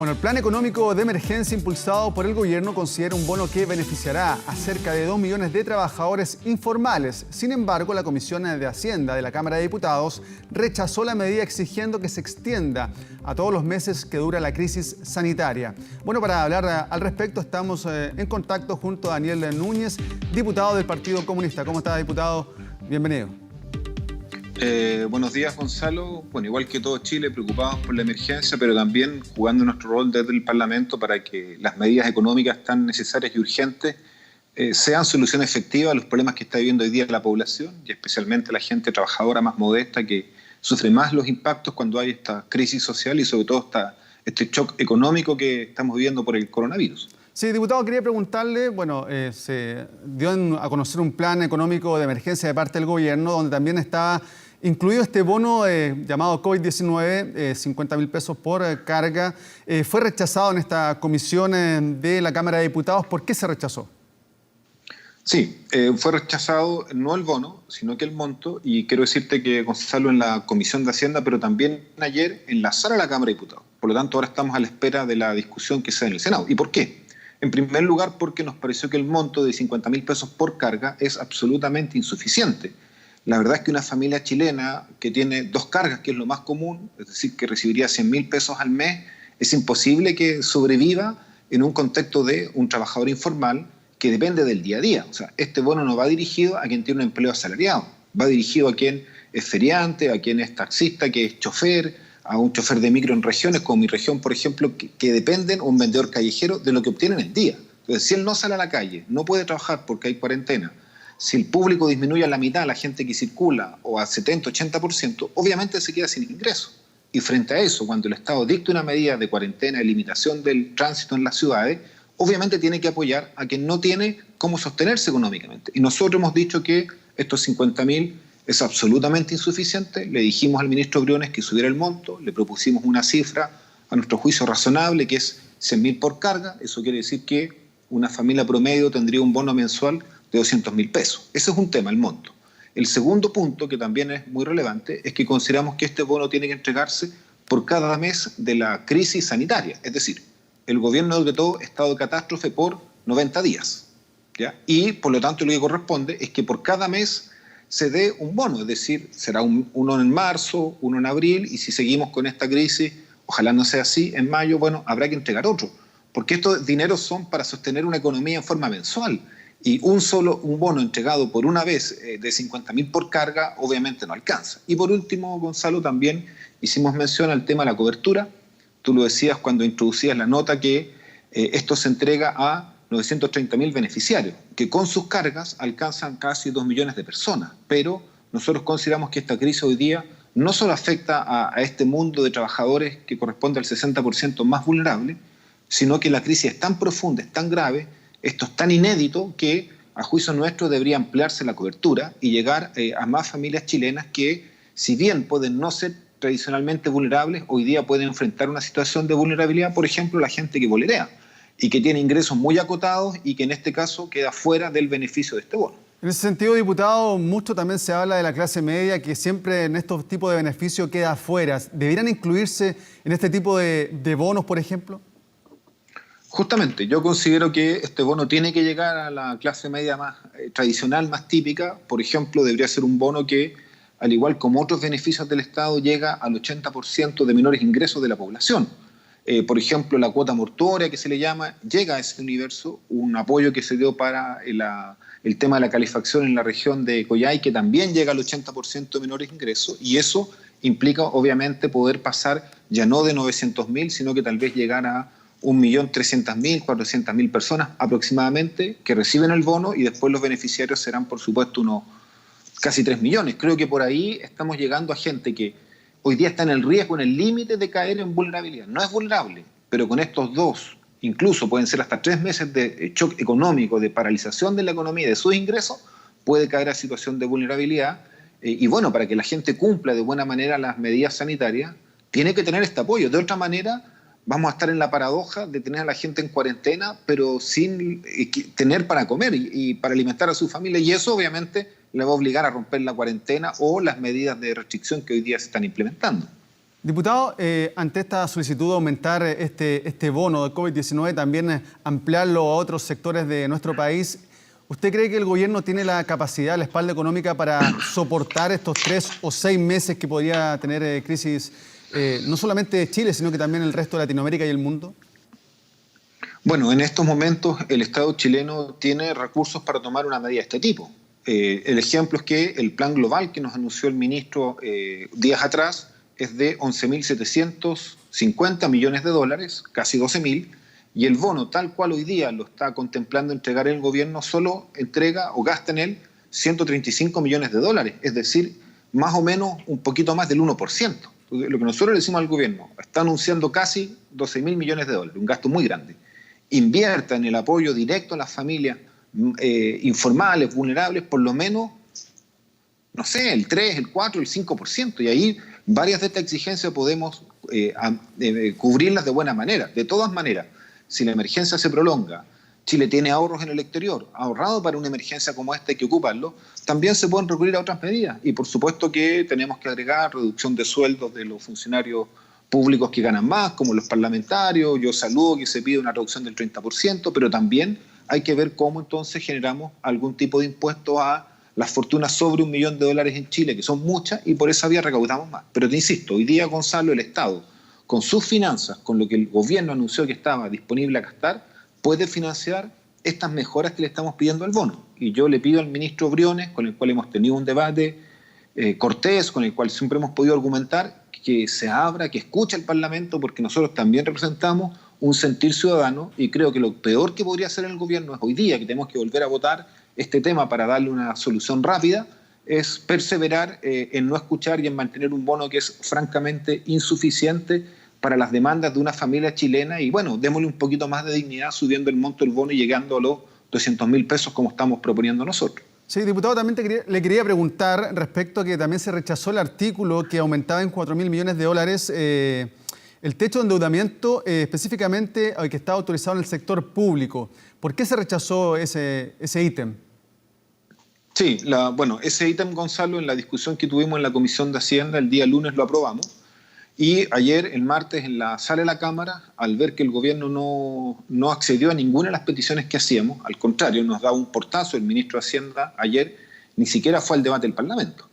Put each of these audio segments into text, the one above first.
Bueno, el plan económico de emergencia impulsado por el gobierno considera un bono que beneficiará a cerca de 2 millones de trabajadores informales. Sin embargo, la Comisión de Hacienda de la Cámara de Diputados rechazó la medida exigiendo que se extienda a todos los meses que dura la crisis sanitaria. Bueno, para hablar al respecto estamos en contacto junto a Daniel Núñez, diputado del Partido Comunista. ¿Cómo está, diputado? Bienvenido. Buenos días, Gonzalo. Bueno, igual que todo Chile, preocupados por la emergencia, pero también jugando nuestro rol desde el Parlamento para que las medidas económicas tan necesarias y urgentes sean soluciones efectivas a los problemas que está viviendo hoy día la población y especialmente la gente trabajadora más modesta que sufre más los impactos cuando hay esta crisis social y sobre todo este shock económico que estamos viviendo por el coronavirus. Sí, diputado, quería preguntarle, bueno, se dio a conocer un plan económico de emergencia de parte del gobierno donde también está incluido este bono llamado COVID-19, 50.000 pesos por carga. Fue rechazado en esta comisión de la Cámara de Diputados. ¿Por qué se rechazó? Sí, fue rechazado no el bono, sino que el monto. Y quiero decirte que, Gonzalo, en la Comisión de Hacienda, pero también ayer en la sala de la Cámara de Diputados. Por lo tanto, ahora estamos a la espera de la discusión que se da en el Senado. ¿Y por qué? En primer lugar, porque nos pareció que el monto de 50.000 pesos por carga es absolutamente insuficiente. La verdad es que una familia chilena que tiene dos cargas, que es lo más común, es decir, que recibiría 100.000 pesos al mes, es imposible que sobreviva en un contexto de un trabajador informal que depende del día a día. O sea, este bono no va dirigido a quien tiene un empleo asalariado, va dirigido a quien es feriante, a quien es taxista, que es chofer, a un chofer de micro en regiones, como mi región, por ejemplo, que dependen, un vendedor callejero, de lo que obtienen el día. Entonces, si él no sale a la calle, no puede trabajar porque hay cuarentena, si el público disminuye a la mitad, la gente que circula, o al 70-80%, obviamente se queda sin ingreso. Y frente a eso, cuando el Estado dicta una medida de cuarentena y limitación del tránsito en las ciudades, obviamente tiene que apoyar a quien no tiene cómo sostenerse económicamente. Y nosotros hemos dicho que estos 50.000 es absolutamente insuficiente. Le dijimos al ministro Briones que subiera el monto, le propusimos una cifra a nuestro juicio razonable, que es 100.000 por carga. Eso quiere decir que una familia promedio tendría un bono mensual de 200.000 pesos. Ese es un tema, el monto. El segundo punto, que también es muy relevante, es que consideramos que este bono tiene que entregarse por cada mes de la crisis sanitaria. Es decir, el gobierno decretó estado de catástrofe por 90 días. ¿Ya? Y, por lo tanto, lo que corresponde es que por cada mes se dé un bono. Es decir, será uno en marzo, uno en abril, y si seguimos con esta crisis, ojalá no sea así, en mayo, bueno, habrá que entregar otro. Porque estos dineros son para sostener una economía en forma mensual. Y un bono entregado por una vez de 50.000 por carga obviamente no alcanza. Y por último, Gonzalo, también hicimos mención al tema de la cobertura. Tú lo decías cuando introducías la nota que esto se entrega a 930.000 beneficiarios, que con sus cargas alcanzan casi 2 millones de personas. Pero nosotros consideramos que esta crisis hoy día no solo afecta a este mundo de trabajadores que corresponde al 60% más vulnerable, sino que la crisis es tan profunda, es tan grave, esto es tan inédito que, a juicio nuestro, debería ampliarse la cobertura y llegar a más familias chilenas que, si bien pueden no ser tradicionalmente vulnerables, hoy día pueden enfrentar una situación de vulnerabilidad, por ejemplo, la gente que bolerea y que tiene ingresos muy acotados y que en este caso queda fuera del beneficio de este bono. En ese sentido, diputado, mucho también se habla de la clase media que siempre en estos tipos de beneficios queda fuera. ¿Deberían incluirse en este tipo de bonos, por ejemplo? Justamente, yo considero que este bono tiene que llegar a la clase media más tradicional, más típica. Por ejemplo, debería ser un bono que, al igual como otros beneficios del Estado, llega al 80% de menores ingresos de la población. Por ejemplo, la cuota mortuoria, que se le llama, llega a ese universo. Un apoyo que se dio para el tema de la calefacción en la región de Coyhai, que también llega al 80% de menores ingresos. Y eso implica, obviamente, poder pasar ya no de 900.000, sino que tal vez llegar a 1.300.000, 400.000 personas aproximadamente que reciben el bono y después los beneficiarios serán, por supuesto, unos casi 3 millones. Creo que por ahí estamos llegando a gente que hoy día está en el riesgo, en el límite de caer en vulnerabilidad. No es vulnerable, pero con estos dos, incluso pueden ser hasta 3 meses de shock económico, de paralización de la economía y de sus ingresos, puede caer a situación de vulnerabilidad. Y bueno, para que la gente cumpla de buena manera las medidas sanitarias, tiene que tener este apoyo. De otra manera, vamos a estar en la paradoja de tener a la gente en cuarentena, pero sin tener para comer y para alimentar a su familia. Y eso obviamente le va a obligar a romper la cuarentena o las medidas de restricción que hoy día se están implementando. Diputado, ante esta solicitud de aumentar este bono de COVID-19, también ampliarlo a otros sectores de nuestro país, ¿usted cree que el gobierno tiene la capacidad, la espalda económica para soportar estos 3 o 6 meses que podría tener crisis no solamente Chile, sino que también el resto de Latinoamérica y el mundo? Bueno, en estos momentos el Estado chileno tiene recursos para tomar una medida de este tipo. El ejemplo es que el plan global que nos anunció el ministro días atrás es de 11.750 millones de dólares, casi 12.000, y el bono tal cual hoy día lo está contemplando entregar el gobierno solo entrega o gasta en él 135 millones de dólares, es decir, más o menos un poquito más del 1%. Lo que nosotros le decimos al gobierno, está anunciando casi 12.000 millones de dólares, un gasto muy grande. Invierta en el apoyo directo a las familias informales, vulnerables, por lo menos, no sé, el 3, el 4, el 5%, y ahí varias de estas exigencias podemos cubrirlas de buena manera. De todas maneras, si la emergencia se prolonga, Chile tiene ahorros en el exterior, ahorrado para una emergencia como esta hay que ocuparlo, también se pueden recurrir a otras medidas. Y por supuesto que tenemos que agregar reducción de sueldos de los funcionarios públicos que ganan más, como los parlamentarios. Yo saludo que se pide una reducción del 30%, pero también hay que ver cómo entonces generamos algún tipo de impuesto a las fortunas sobre $1 millón en Chile, que son muchas, y por esa vía recaudamos más. Pero te insisto, hoy día, Gonzalo, el Estado, con sus finanzas, con lo que el gobierno anunció que estaba disponible a gastar, puede financiar estas mejoras que le estamos pidiendo al bono. Y yo le pido al ministro Briones, con el cual hemos tenido un debate cortés, con el cual siempre hemos podido argumentar, que se abra, que escuche al Parlamento, porque nosotros también representamos un sentir ciudadano, y creo que lo peor que podría hacer el gobierno es hoy día, que tenemos que volver a votar este tema para darle una solución rápida, es perseverar en no escuchar y en mantener un bono que es francamente insuficiente para las demandas de una familia chilena. Y bueno, démosle un poquito más de dignidad subiendo el monto del bono y llegando a los 200.000 pesos como estamos proponiendo nosotros. Sí, diputado, también le quería preguntar respecto a que también se rechazó el artículo que aumentaba en 4.000 millones de dólares el techo de endeudamiento específicamente que está autorizado en el sector público. ¿Por qué se rechazó ese ítem? Sí, bueno, ese ítem, Gonzalo, en la discusión que tuvimos en la Comisión de Hacienda, el día lunes lo aprobamos. Y ayer, el martes, en la sala de la Cámara, al ver que el gobierno no accedió a ninguna de las peticiones que hacíamos, al contrario, nos da un portazo el ministro de Hacienda ayer, ni siquiera fue al debate del Parlamento.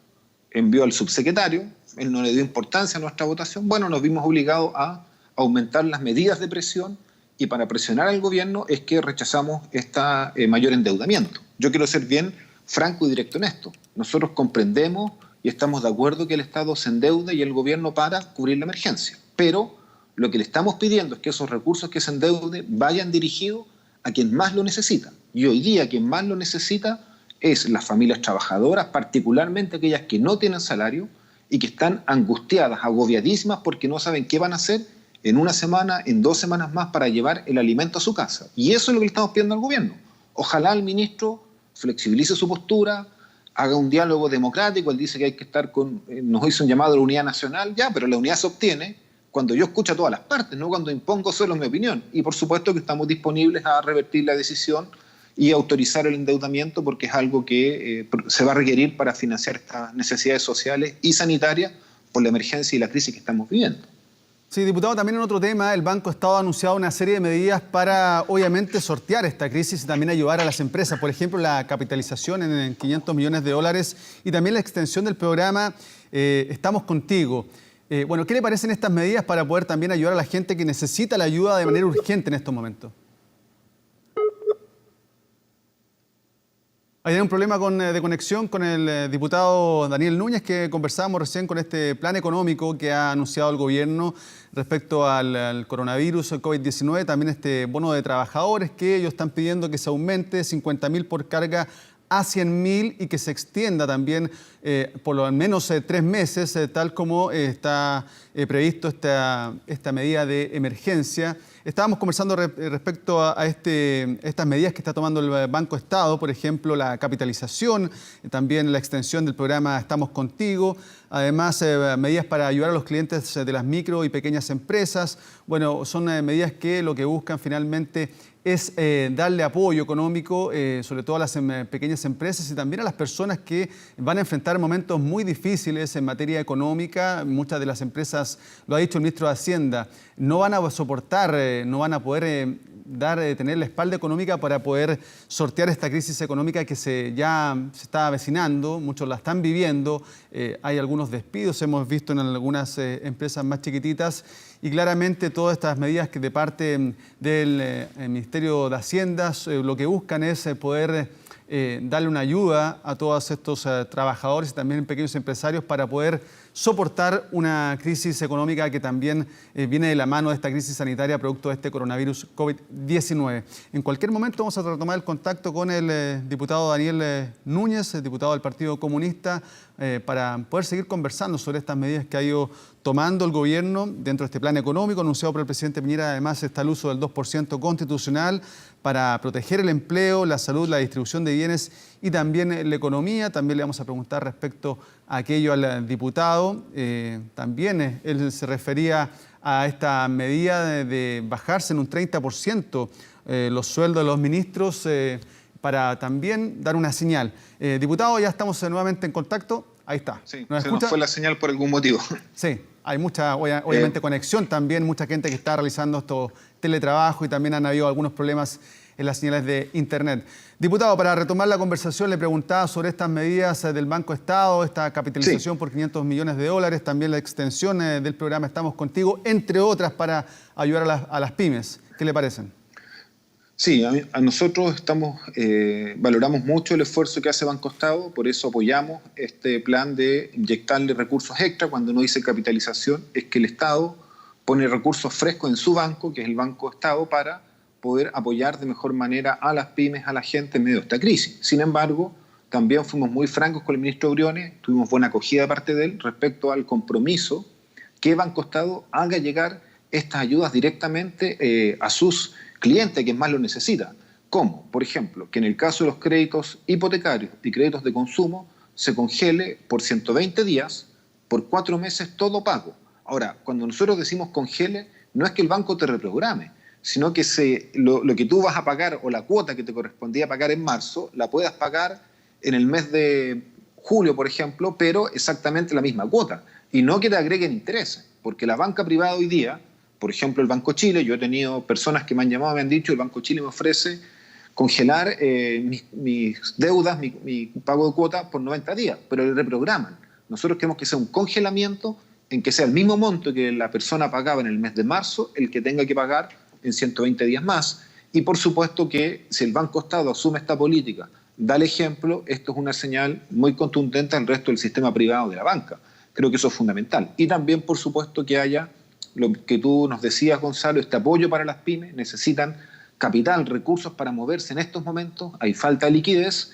Envió al subsecretario, él no le dio importancia a nuestra votación. Bueno, nos vimos obligados a aumentar las medidas de presión, y para presionar al gobierno es que rechazamos este mayor endeudamiento. Yo quiero ser bien franco y directo en esto. Nosotros comprendemos y estamos de acuerdo que el Estado se endeude y el gobierno para cubrir la emergencia. Pero lo que le estamos pidiendo es que esos recursos que se endeuden vayan dirigidos a quien más lo necesita. Y hoy día quien más lo necesita es las familias trabajadoras, particularmente aquellas que no tienen salario y que están angustiadas, agobiadísimas porque no saben qué van a hacer en una semana, en 2 semanas más para llevar el alimento a su casa. Y eso es lo que le estamos pidiendo al gobierno. Ojalá el ministro flexibilice su postura, haga un diálogo democrático. Él dice que hay que estar nos hizo un llamado a la unidad nacional, ya, pero la unidad se obtiene cuando yo escucho a todas las partes, no cuando impongo solo mi opinión. Y por supuesto que estamos disponibles a revertir la decisión y autorizar el endeudamiento, porque es algo que se va a requerir para financiar estas necesidades sociales y sanitarias por la emergencia y la crisis que estamos viviendo. Sí, diputado, también en otro tema, el Banco Estado ha anunciado una serie de medidas para, obviamente, sortear esta crisis y también ayudar a las empresas. Por ejemplo, la capitalización en 500 millones de dólares y también la extensión del programa Estamos Contigo. Bueno, ¿qué le parecen estas medidas para poder también ayudar a la gente que necesita la ayuda de manera urgente en estos momentos? Hay un problema de conexión con el diputado Daniel Núñez, que conversábamos recién con este plan económico que ha anunciado el gobierno respecto al coronavirus, el COVID-19, también este bono de trabajadores que ellos están pidiendo que se aumente 50.000 por carga a 100.000 y que se extienda también por lo menos 3 meses, tal como está previsto esta medida de emergencia. Estábamos conversando respecto a estas medidas que está tomando el Banco Estado, por ejemplo, la capitalización, también la extensión del programa Estamos Contigo, además medidas para ayudar a los clientes de las micro y pequeñas empresas. Bueno, son medidas que lo que buscan finalmente es darle apoyo económico, sobre todo a las pequeñas empresas y también a las personas que van a enfrentar momentos muy difíciles en materia económica. Muchas de las empresas empresas, lo ha dicho el ministro de Hacienda, no van a soportar, no van a poder tener la espalda económica para poder sortear esta crisis económica que ya se está avecinando, muchos la están viviendo, hay algunos despidos, hemos visto en algunas empresas más chiquititas, y claramente todas estas medidas que de parte del Ministerio de Hacienda lo que buscan es poder darle una ayuda a todos estos trabajadores y también pequeños empresarios para poder soportar una crisis económica que también viene de la mano de esta crisis sanitaria producto de este coronavirus COVID-19. En cualquier momento vamos a retomar el contacto con el diputado Daniel Núñez, el diputado del Partido Comunista, para poder seguir conversando sobre estas medidas que ha ido tomando el gobierno dentro de este plan económico anunciado por el presidente Piñera. Además está el uso del 2% constitucional para proteger el empleo, la salud, la distribución de bienes y también la economía. También le vamos a preguntar respecto a aquello al diputado. También él se refería a esta medida de bajarse en un 30% los sueldos de los ministros para también dar una señal. Diputado, ya estamos nuevamente en contacto. Ahí está. Sí, ¿nos fue la señal por algún motivo? Sí, hay mucha, obviamente, conexión también, mucha gente que está realizando estos teletrabajo y también han habido algunos problemas en las señales de Internet. Diputado, para retomar la conversación, le preguntaba sobre estas medidas del Banco Estado, esta capitalización por 500 millones de dólares, también la extensión del programa Estamos Contigo, entre otras, para ayudar a las pymes. ¿Qué le parecen? Sí, a nosotros valoramos mucho el esfuerzo que hace Banco Estado, por eso apoyamos este plan de inyectarle recursos extra. Cuando uno dice capitalización, es que el Estado pone recursos frescos en su banco, que es el Banco Estado, para poder apoyar de mejor manera a las pymes, a la gente en medio de esta crisis. Sin embargo, también fuimos muy francos con el ministro Briones, tuvimos buena acogida de parte de él respecto al compromiso que Banco Estado haga llegar estas ayudas directamente a sus cliente que más lo necesita. ¿Cómo? Por ejemplo, que en el caso de los créditos hipotecarios y créditos de consumo se congele por 120 días, por 4 meses todo pago. Ahora, cuando nosotros decimos congele, no es que el banco te reprograme, sino que lo que tú vas a pagar o la cuota que te correspondía pagar en marzo, la puedas pagar en el mes de julio, por ejemplo, pero exactamente la misma cuota. Y no que te agreguen intereses, porque la banca privada hoy día, por ejemplo, el Banco Chile, yo he tenido personas que me han llamado y me han dicho el Banco Chile me ofrece congelar mis deudas, mi pago de cuota por 90 días, pero le reprograman. Nosotros queremos que sea un congelamiento en que sea el mismo monto que la persona pagaba en el mes de marzo, el que tenga que pagar en 120 días más. Y por supuesto que si el Banco Estado asume esta política, da el ejemplo, esto es una señal muy contundente al resto del sistema privado de la banca. Creo que eso es fundamental. Y también, por supuesto, que haya lo que tú nos decías, Gonzalo, este apoyo para las pymes. Necesitan capital, recursos para moverse en estos momentos, hay falta de liquidez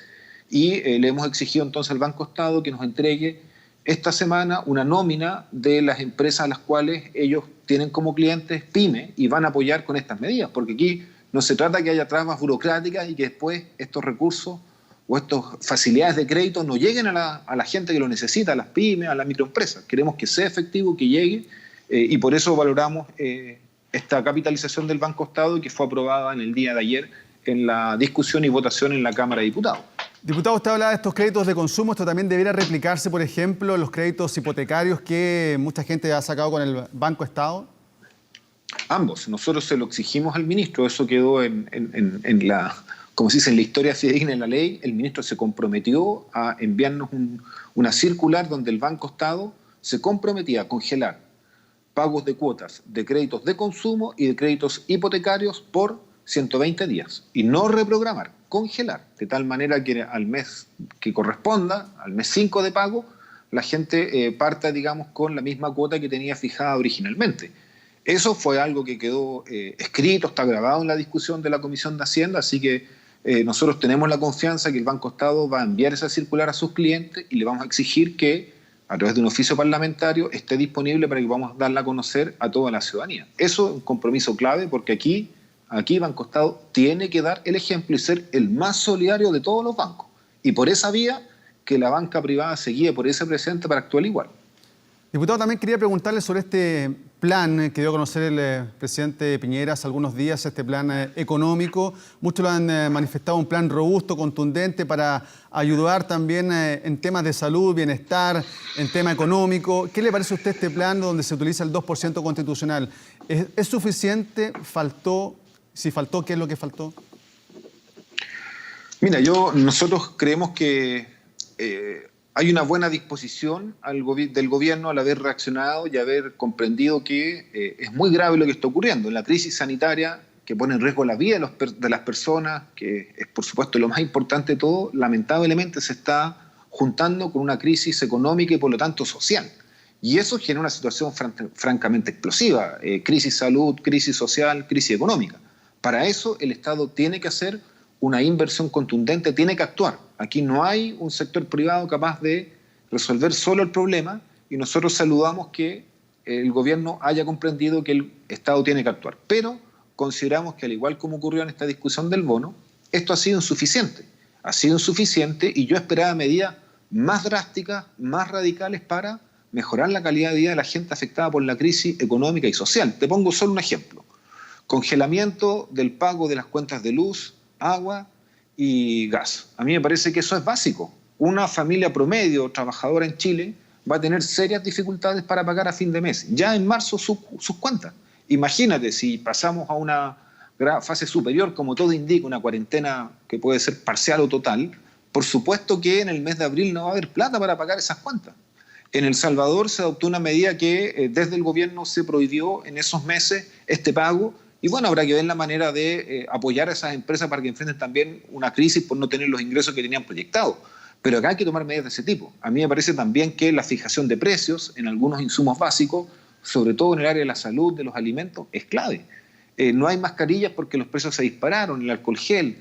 y le hemos exigido entonces al Banco Estado que nos entregue esta semana una nómina de las empresas a las cuales ellos tienen como clientes pymes y van a apoyar con estas medidas, porque aquí no se trata que haya trabas burocráticas y que después estos recursos o estas facilidades de crédito no lleguen a la gente que lo necesita, a las pymes, a las microempresas. Queremos que sea efectivo, que llegue. Y por eso valoramos esta capitalización del Banco Estado que fue aprobada en el día de ayer en la discusión y votación en la Cámara de Diputados. Diputado, usted hablaba de estos créditos de consumo. Esto también debería replicarse, por ejemplo, en los créditos hipotecarios que mucha gente ha sacado con el Banco Estado. Ambos. Nosotros se lo exigimos al ministro. Eso quedó en la, como se dice, en la historia fidedigna en la ley. El ministro se comprometió a enviarnos una circular donde el Banco Estado se comprometía a congelar pagos de cuotas de créditos de consumo y de créditos hipotecarios por 120 días y no reprogramar, congelar, de tal manera que al mes que corresponda, al mes 5 de pago, la gente parta, digamos, con la misma cuota que tenía fijada originalmente. Eso fue algo que quedó escrito, está grabado en la discusión de la Comisión de Hacienda, así que nosotros tenemos la confianza que el Banco Estado va a enviar esa circular a sus clientes y le vamos a exigir que a través de un oficio parlamentario esté disponible para que podamos darla a conocer a toda la ciudadanía. Eso es un compromiso clave porque aquí Banco Estado tiene que dar el ejemplo y ser el más solidario de todos los bancos. Y por esa vía que la banca privada se guíe por ese presente para actuar igual. Diputado, también quería preguntarle sobre este plan que dio a conocer el presidente Piñera hace algunos días, este plan económico. Muchos lo han manifestado, un plan robusto, contundente para ayudar también en temas de salud, bienestar, en tema económico. ¿Qué le parece a usted este plan donde se utiliza el 2% constitucional? ¿Es suficiente? ¿Faltó? Si faltó, ¿qué es lo que faltó? Mira, nosotros creemos que hay una buena disposición del gobierno al haber reaccionado y haber comprendido que es muy grave lo que está ocurriendo. La crisis sanitaria que pone en riesgo la vida de las personas, que es por supuesto lo más importante de todo, lamentablemente se está juntando con una crisis económica y por lo tanto social. Y eso genera una situación francamente explosiva, crisis salud, crisis social, crisis económica. Para eso el Estado tiene que hacer una inversión contundente, tiene que actuar. Aquí no hay un sector privado capaz de resolver solo el problema y nosotros saludamos que el gobierno haya comprendido que el Estado tiene que actuar. Pero consideramos que, al igual como ocurrió en esta discusión del bono, esto ha sido insuficiente. Ha sido insuficiente y yo esperaba medidas más drásticas, más radicales para mejorar la calidad de vida de la gente afectada por la crisis económica y social. Te pongo solo un ejemplo. Congelamiento del pago de las cuentas de luz, agua y gas. A mí me parece que eso es básico. Una familia promedio trabajadora en Chile va a tener serias dificultades para pagar a fin de mes, ya en marzo sus cuentas. Imagínate si pasamos a una fase superior, como todo indica, una cuarentena que puede ser parcial o total, por supuesto que en el mes de abril no va a haber plata para pagar esas cuentas. En El Salvador se adoptó una medida que desde el gobierno se prohibió en esos meses este pago. Y bueno, habrá que ver la manera de apoyar a esas empresas para que enfrenten también una crisis por no tener los ingresos que tenían proyectados. Pero acá hay que tomar medidas de ese tipo. A mí me parece también que la fijación de precios en algunos insumos básicos, sobre todo en el área de la salud, de los alimentos, es clave. No hay mascarillas porque los precios se dispararon, el alcohol gel.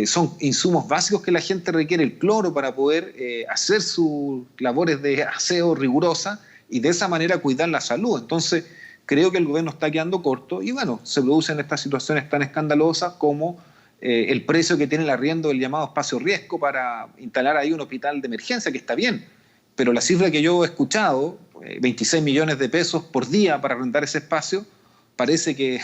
Son insumos básicos que la gente requiere, el cloro para poder hacer sus labores de aseo rigurosa y de esa manera cuidar la salud. Entonces, creo que el gobierno está quedando corto y bueno, se producen estas situaciones tan escandalosas como el precio que tiene el arriendo del llamado espacio riesgo para instalar ahí un hospital de emergencia, que está bien, pero la cifra que yo he escuchado, 26 millones de pesos por día para arrendar ese espacio, parece que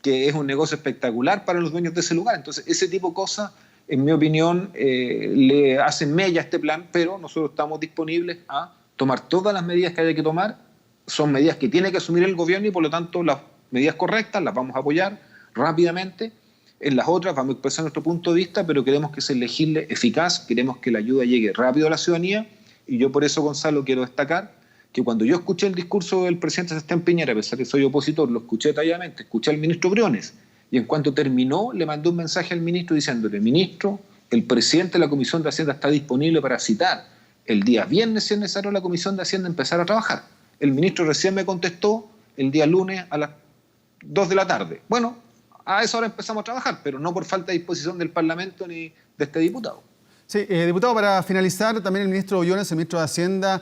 es un negocio espectacular para los dueños de ese lugar. Entonces, ese tipo de cosas, en mi opinión, le hacen mella a este plan, pero nosotros estamos disponibles a tomar todas las medidas que haya que tomar. Son medidas que tiene que asumir el gobierno y por lo tanto las medidas correctas las vamos a apoyar rápidamente. En las otras vamos a expresar nuestro punto de vista, pero queremos que se legisle eficaz, queremos que la ayuda llegue rápido a la ciudadanía y yo por eso, Gonzalo, quiero destacar que cuando yo escuché el discurso del presidente Sebastián Piñera, a pesar de que soy opositor, lo escuché detalladamente, escuché al ministro Briones y en cuanto terminó le mandé un mensaje al ministro diciéndole: ministro, el presidente de la Comisión de Hacienda está disponible para citar el día viernes, si es necesario, la Comisión de Hacienda empezar a trabajar. El ministro recién me contestó el día lunes a las 2 de la tarde. Bueno, a esa hora empezamos a trabajar, pero no por falta de disposición del Parlamento ni de este diputado. Sí, diputado, para finalizar, también el ministro Briones, el ministro de Hacienda,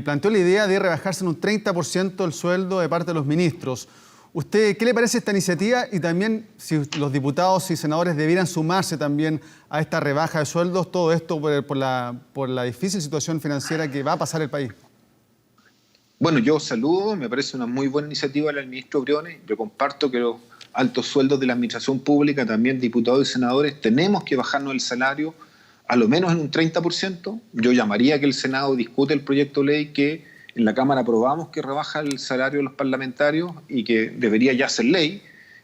planteó la idea de rebajarse en un 30% el sueldo de parte de los ministros. ¿Usted qué le parece esta iniciativa? Y también si los diputados y senadores debieran sumarse también a esta rebaja de sueldos, todo esto por la difícil situación financiera que va a pasar el país. Bueno, yo saludo, me parece una muy buena iniciativa la del ministro Briones. Yo comparto que los altos sueldos de la administración pública, también diputados y senadores, tenemos que bajarnos el salario a lo menos en un 30%. Yo llamaría a que el Senado discute el proyecto de ley que en la Cámara aprobamos, que rebaja el salario de los parlamentarios y que debería ya ser ley.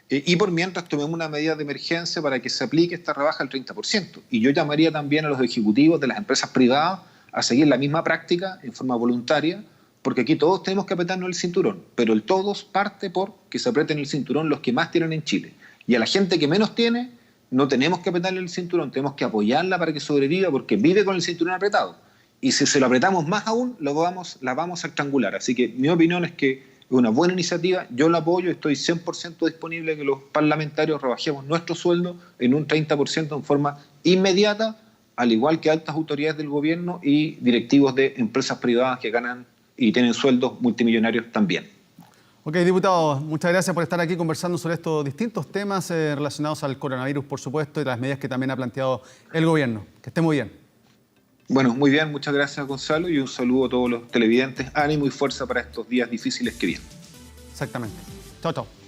Y por mientras tomemos una medida de emergencia para que se aplique esta rebaja al 30%. Y yo llamaría también a los ejecutivos de las empresas privadas a seguir la misma práctica en forma voluntaria, porque aquí todos tenemos que apretarnos el cinturón, pero el todos parte por que se aprieten el cinturón los que más tienen en Chile. Y a la gente que menos tiene, no tenemos que apretarle el cinturón, tenemos que apoyarla para que sobreviva, porque vive con el cinturón apretado. Y si se lo apretamos más aún, la vamos a estrangular. Así que mi opinión es que es una buena iniciativa, yo la apoyo, estoy 100% disponible a que los parlamentarios rebajemos nuestro sueldo en un 30% en forma inmediata, al igual que altas autoridades del gobierno y directivos de empresas privadas que ganan y tienen sueldos multimillonarios también. Ok, diputado, muchas gracias por estar aquí conversando sobre estos distintos temas relacionados al coronavirus, por supuesto, y las medidas que también ha planteado el gobierno. Que esté muy bien. Bueno, muy bien, muchas gracias Gonzalo y un saludo a todos los televidentes. Ánimo y fuerza para estos días difíciles que vienen. Exactamente. Chao, chao.